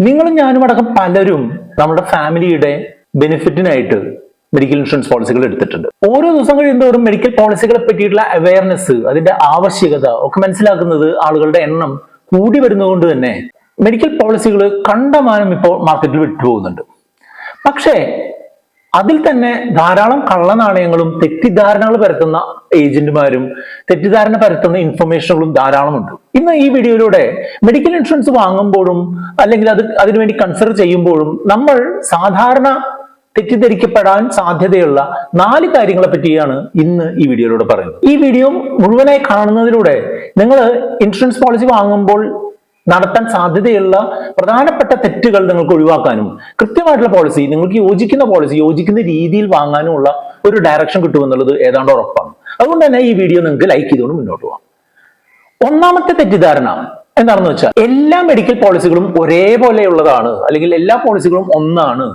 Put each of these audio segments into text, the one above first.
നിങ്ങളും ഞാനും അടക്കം പലരും നമ്മുടെ ഫാമിലിയുടെ ബെനിഫിറ്റിനായിട്ട് മെഡിക്കൽ ഇൻഷുറൻസ് പോളിസികൾ എടുത്തിട്ടുണ്ട്. ഓരോ ദിവസം കഴിയുന്നതോറും മെഡിക്കൽ പോളിസികളെ പറ്റിയിട്ടുള്ള അവയർനെസ്, അതിന്റെ ആവശ്യകത ഒക്കെ മനസ്സിലാക്കുന്നത് ആളുകളുടെ എണ്ണം കൂടി വരുന്നതുകൊണ്ട് തന്നെ മെഡിക്കൽ പോളിസികൾ കണ്ടമാനം ഇപ്പോൾ മാർക്കറ്റിൽ വിട്ടുപോകുന്നുണ്ട്. പക്ഷേ അതിൽ തന്നെ ധാരാളം കള്ളനാണയങ്ങളും തെറ്റിദ്ധാരണകൾ പരത്തുന്ന ഏജന്റുമാരും തെറ്റിദ്ധാരണ പരത്തുന്ന ഇൻഫർമേഷനുകളും ധാരാളമുണ്ട്. ഇന്ന് ഈ വീഡിയോയിലൂടെ മെഡിക്കൽ ഇൻഷുറൻസ് വാങ്ങുമ്പോഴും അല്ലെങ്കിൽ അതിനുവേണ്ടി കൺസിഡർ ചെയ്യുമ്പോഴും നമ്മൾ സാധാരണ തെറ്റിദ്ധരിക്കപ്പെടാൻ സാധ്യതയുള്ള 4 കാര്യങ്ങളെ പറ്റിയാണ് ഇന്ന് ഈ വീഡിയോയിലൂടെ പറയുന്നത്. ഈ വീഡിയോ മുഴുവനായി കാണുന്നതിലൂടെ നിങ്ങൾ ഇൻഷുറൻസ് പോളിസി വാങ്ങുമ്പോൾ നടത്താൻ സാധ്യതയുള്ള പ്രധാനപ്പെട്ട തെറ്റുകൾ നിങ്ങൾക്ക് ഒഴിവാക്കാനും കൃത്യമായിട്ടുള്ള പോളിസി, നിങ്ങൾക്ക് യോജിക്കുന്ന പോളിസി യോജിക്കുന്ന രീതിയിൽ വാങ്ങാനുമുള്ള ഒരു ഡയറക്ഷൻ കിട്ടുമെന്നുള്ളത് ഏതാണ്ട് ഉറപ്പാണ്. അതുകൊണ്ട് തന്നെ ഈ വീഡിയോ നിങ്ങൾക്ക് ലൈക്ക് ചെയ്തുകൊണ്ട് മുന്നോട്ട് പോകാം. ഒന്നാമത്തെ തെറ്റിദ്ധാരണ എന്താണെന്ന് വെച്ചാൽ എല്ലാ മെഡിക്കൽ പോളിസികളും ഒരേപോലെയുള്ളതാണ്, അല്ലെങ്കിൽ എല്ലാ പോളിസികളും ഒന്നാണ്,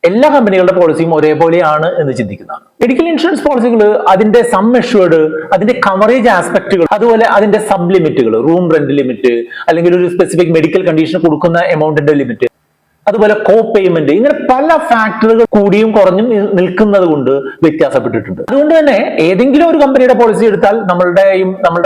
എല്ലാ കമ്പനികളുടെ പോളിസിയും ഒരേപോലെയാണ് എന്ന് ചിന്തിക്കുന്നതാണ്. മെഡിക്കൽ ഇൻഷുറൻസ് പോളിസികൾ അതിന്റെ സം അഷ്വേർഡ്, അതിന്റെ കവറേജ് ആസ്പെക്ടുകൾ, അതുപോലെ അതിന്റെ സബ് ലിമിറ്റുകൾ, റൂം റെന്റ് ലിമിറ്റ്, അല്ലെങ്കിൽ ഒരു സ്പെസിഫിക് മെഡിക്കൽ കണ്ടീഷൻ കൊടുക്കുന്ന എമൗണ്ടിന്റെ ലിമിറ്റ്, അതുപോലെ കോ പേയ്മെന്റ്, ഇങ്ങനെ പല ഫാക്ടറുകൾ കൂടിയും കുറഞ്ഞും നിൽക്കുന്നത് കൊണ്ട് വ്യത്യാസപ്പെട്ടിട്ടുണ്ട്. അതുകൊണ്ട് തന്നെ ഏതെങ്കിലും ഒരു കമ്പനിയുടെ പോളിസി എടുത്താൽ നമ്മളുടെ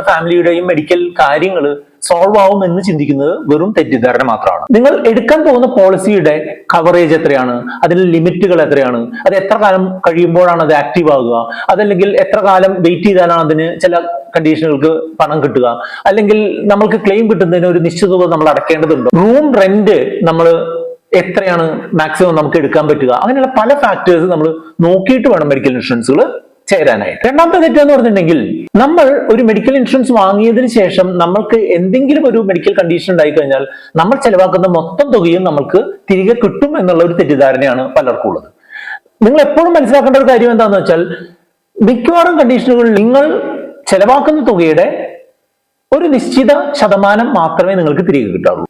ഫാമിലിയുടെയും മെഡിക്കൽ കാര്യങ്ങൾ സോൾവ് ആവും എന്ന് ചിന്തിക്കുന്നത് വെറും തെറ്റിദ്ധാരണ മാത്രമാണ്. നിങ്ങൾ എടുക്കാൻ പോകുന്ന പോളിസിയുടെ കവറേജ് എത്രയാണ്, അതിന്റെ ലിമിറ്റുകൾ എത്രയാണ്, അത് എത്ര കാലം കഴിയുമ്പോഴാണ് അത് ആക്റ്റീവ് ആകുക, അതല്ലെങ്കിൽ എത്ര കാലം വെയിറ്റ് ചെയ്താലാണ് അതിന് ചില കണ്ടീഷനുകൾക്ക് പണം കിട്ടുക, അല്ലെങ്കിൽ നമ്മൾക്ക് ക്ലെയിം കിട്ടുന്നതിന് ഒരു നിശ്ചിത തുക നമ്മൾ അടക്കേണ്ടതുണ്ടോ, റൂം റെന്റ് നമ്മൾ എത്രയാണ് മാക്സിമം നമുക്ക് എടുക്കാൻ പറ്റുക, അങ്ങനെയുള്ള പല ഫാക്ടേഴ്സ് നമ്മൾ നോക്കിയിട്ട് വേണം മെഡിക്കൽ ഇൻഷുറൻസുകൾ ചേരാനായിട്ട്. രണ്ടാമത്തെ തെറ്റെന്ന് പറഞ്ഞിട്ടുണ്ടെങ്കിൽ നമ്മൾ ഒരു മെഡിക്കൽ ഇൻഷുറൻസ് വാങ്ങിയതിനു ശേഷം നമ്മൾക്ക് എന്തെങ്കിലും ഒരു മെഡിക്കൽ കണ്ടീഷൻ ഉണ്ടായി കഴിഞ്ഞാൽ നമ്മൾ ചെലവാക്കുന്ന മൊത്തം തുകയും നമുക്ക് തിരികെ കിട്ടും എന്നുള്ള ഒരു തെറ്റിദ്ധാരണയാണ് പലർക്കും ഉള്ളത്. നിങ്ങൾ എപ്പോഴും മനസ്സിലാക്കേണ്ട ഒരു കാര്യം എന്താണെന്ന് വെച്ചാൽ മിക്കവാറും കണ്ടീഷനുകളിൽ നിങ്ങൾ ചെലവാക്കുന്ന തുകയുടെ ഒരു നിശ്ചിത ശതമാനം മാത്രമേ നിങ്ങൾക്ക് തിരികെ കിട്ടാറുള്ളൂ.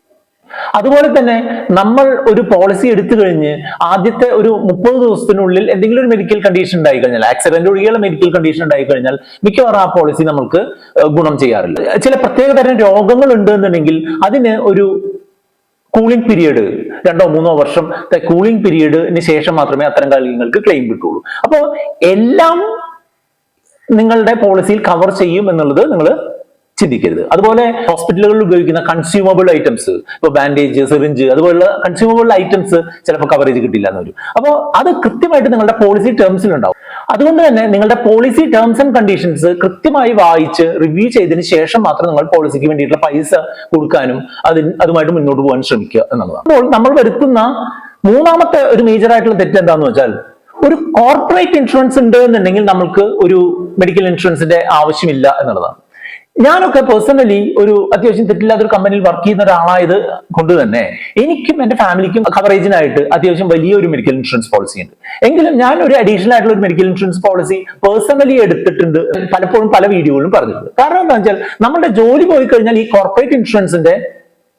അതുപോലെ തന്നെ നമ്മൾ ഒരു പോളിസി എടുത്തു കഴിഞ്ഞ് ആദ്യത്തെ ഒരു 30 ദിവസത്തിനുള്ളിൽ എന്തെങ്കിലും ഒരു മെഡിക്കൽ കണ്ടീഷൻ ഉണ്ടായി കഴിഞ്ഞാൽ, ആക്സിഡന്റ് ഒഴികെയുള്ള മെഡിക്കൽ കണ്ടീഷൻ ഉണ്ടായി കഴിഞ്ഞാൽ മിക്കവാറും ആ പോളിസി നമുക്ക് ഗുണം ചെയ്യാറില്ല. ചില പ്രത്യേക തരം രോഗങ്ങൾ ഉണ്ട് എന്നുണ്ടെങ്കിൽ അതിന് ഒരു കൂളിംഗ് പീരീഡ്, 2-3 വർഷത്തെ കൂളിംഗ് പീരീഡിന് ശേഷം മാത്രമേ അത്തരം കാര്യങ്ങൾക്ക് ക്ലെയിം കിട്ടുള്ളൂ. അപ്പോൾ എല്ലാം നിങ്ങളുടെ പോളിസിയിൽ കവർ ചെയ്യും എന്നുള്ളത് നിങ്ങൾ ചിന്തിക്കരുത്. അതുപോലെ ഹോസ്പിറ്റലുകളിൽ ഉപയോഗിക്കുന്ന കൺസ്യൂമബിൾ ഐറ്റംസ്, ഇപ്പോൾ ബാൻഡേജ്, സിറിഞ്ച്, അതുപോലുള്ള കൺസ്യൂമബിൾ ഐറ്റംസ് ചിലപ്പോൾ കവറേജ് കിട്ടില്ല എന്ന് വരും. അപ്പോൾ അത് കൃത്യമായിട്ട് നിങ്ങളുടെ പോളിസി ടേംസിൽ ഉണ്ടാവും. അതുകൊണ്ട് തന്നെ നിങ്ങളുടെ പോളിസി ടേംസ് ആൻഡ് കണ്ടീഷൻസ് കൃത്യമായി വായിച്ച് റിവ്യൂ ചെയ്തതിന് ശേഷം മാത്രം നിങ്ങൾ പോളിസിക്ക് വേണ്ടിയിട്ടുള്ള പൈസ കൊടുക്കാനും അതുമായിട്ട് മുന്നോട്ട് പോകാൻ ശ്രമിക്കുക എന്നുള്ളതാണ്. അപ്പോൾ നമ്മൾ വരുത്തുന്ന മൂന്നാമത്തെ ഒരു മേജർ ആയിട്ടുള്ള തെറ്റ് എന്താണെന്ന് വെച്ചാൽ ഒരു കോർപ്പറേറ്റ് ഇൻഷുറൻസ് ഉണ്ട് എന്നുണ്ടെങ്കിൽ നമുക്ക് ഒരു മെഡിക്കൽ ഇൻഷുറൻസിന്റെ ആവശ്യമില്ല എന്നുള്ളതാണ്. ഞാനൊക്കെ പേഴ്സണലി ഒരു അത്യാവശ്യം തെറ്റില്ലാത്തൊരു കമ്പനിയിൽ വർക്ക് ചെയ്യുന്ന ഒരാളായത് കൊണ്ട് തന്നെ എനിക്കും എന്റെ ഫാമിലിക്കും കവറേജിനായിട്ട് അത്യാവശ്യം വലിയൊരു മെഡിക്കൽ ഇൻഷുറൻസ് പോളിസി ഉണ്ട്. എങ്കിലും ഞാൻ ഒരു അഡീഷണൽ ആയിട്ടുള്ള ഒരു മെഡിക്കൽ ഇൻഷുറൻസ് പോളിസി പേഴ്സണലി എടുത്തിട്ടുണ്ട്, പലപ്പോഴും പല വീഡിയോകളിലും പറഞ്ഞിട്ടുണ്ട്. കാരണം എന്താ വെച്ചാൽ നമ്മുടെ ജോലി പോയി കഴിഞ്ഞാൽ ഈ കോർപ്പറേറ്റ് ഇൻഷുറൻസിന്റെ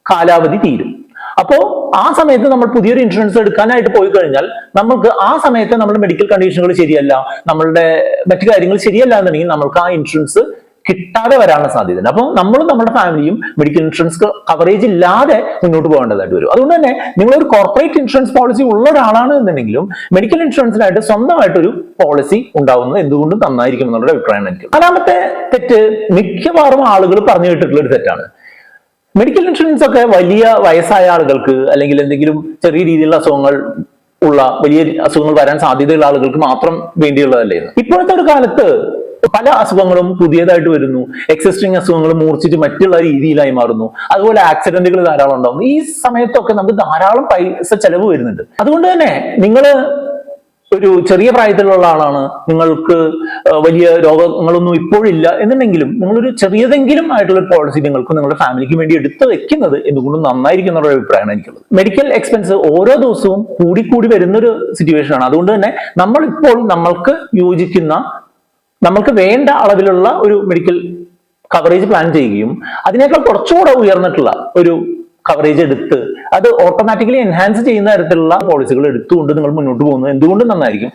കാലാവധി തീരും. അപ്പോ ആ സമയത്ത് നമ്മൾ പുതിയൊരു ഇൻഷുറൻസ് എടുക്കാനായിട്ട് പോയി കഴിഞ്ഞാൽ നമുക്ക് ആ സമയത്ത് നമ്മുടെ മെഡിക്കൽ കണ്ടീഷനുകൾ ശരിയല്ല, നമ്മളുടെ മറ്റു കാര്യങ്ങൾ ശരിയല്ല എന്നുണ്ടെങ്കിൽ നമുക്ക് ആ ഇൻഷുറൻസ് കിട്ടാതെ വരാനുള്ള സാധ്യതയുണ്ട്. അപ്പോൾ നമ്മളും നമ്മുടെ ഫാമിലിയും മെഡിക്കൽ ഇൻഷുറൻസ് കവറേജ് ഇല്ലാതെ മുന്നോട്ട് പോകേണ്ടതായിട്ട് വരും. അതുകൊണ്ട് തന്നെ നിങ്ങളൊരു കോർപ്പറേറ്റ് ഇൻഷുറൻസ് പോളിസി ഉള്ള ഒരാളാണ് എന്നുണ്ടെങ്കിലും മെഡിക്കൽ ഇൻഷുറൻസിനായിട്ട് സ്വന്തമായിട്ടൊരു പോളിസി ഉണ്ടാവുന്നത് എന്തുകൊണ്ടും നന്നായിരിക്കും എന്നുള്ള അഭിപ്രായം എനിക്ക്. നാലാമത്തെ തെറ്റ് മിക്കവാറും ആളുകൾ പറഞ്ഞു കേട്ടിട്ടുള്ള ഒരു തെറ്റാണ്. മെഡിക്കൽ ഇൻഷുറൻസ് ഒക്കെ വലിയ വയസ്സായ ആളുകൾക്ക്, അല്ലെങ്കിൽ എന്തെങ്കിലും ചെറിയ രീതിയിലുള്ള അസുഖങ്ങൾ ഉള്ള, വലിയ അസുഖങ്ങൾ വരാൻ സാധ്യതയുള്ള ആളുകൾക്ക് മാത്രം വേണ്ടിയുള്ളതല്ലേ. ഇപ്പോഴത്തെ ഒരു കാലത്ത് പല അസുഖങ്ങളും പുതിയതായിട്ട് വരുന്നു, എക്സിസ്റ്റിംഗ് അസുഖങ്ങൾ മൂർച്ഛിച്ച് മറ്റുള്ള രീതിയിലായി മാറുന്നു, അതുപോലെ ആക്സിഡന്റുകൾ ധാരാളം ഉണ്ടാകുന്നു. ഈ സമയത്തൊക്കെ നമുക്ക് ധാരാളം പൈസ ചെലവ് വരുന്നുണ്ട്. അതുകൊണ്ട് തന്നെ നിങ്ങൾ ഒരു ചെറിയ പ്രായത്തിലുള്ള ആളാണ്, നിങ്ങൾക്ക് വലിയ രോഗങ്ങളൊന്നും ഇപ്പോഴില്ല എന്നുണ്ടെങ്കിലും നിങ്ങളൊരു ചെറിയതെങ്കിലും ആയിട്ടുള്ള പോളിസി നിങ്ങൾക്ക് നിങ്ങളുടെ ഫാമിലിക്ക് വേണ്ടി എടുത്തു വെക്കുന്നത് എന്തുകൊണ്ടും നന്നായിരിക്കും എന്നുള്ള അഭിപ്രായമാണ് എനിക്കുള്ളത്. മെഡിക്കൽ എക്സ്പെൻസ് ഓരോ ദിവസവും കൂടി വരുന്നൊരു സിറ്റുവേഷൻ ആണ്. അതുകൊണ്ട് തന്നെ നമ്മളിപ്പോൾ നമ്മൾക്ക് യോജിക്കുന്ന, നമ്മൾക്ക് വേണ്ട അളവിലുള്ള ഒരു മെഡിക്കൽ കവറേജ് പ്ലാൻ ചെയ്യുകയും അതിനേക്കാൾ കുറച്ചുകൂടെ ഉയർന്നിട്ടുള്ള ഒരു കവറേജ് എടുത്ത് അത് ഓട്ടോമാറ്റിക്കലി എൻഹാൻസ് ചെയ്യുന്ന തരത്തിലുള്ള പോളിസികൾ എടുത്തുകൊണ്ട് നിങ്ങൾ മുന്നോട്ട് പോകുന്നത് എന്തുകൊണ്ടും നന്നായിരിക്കും.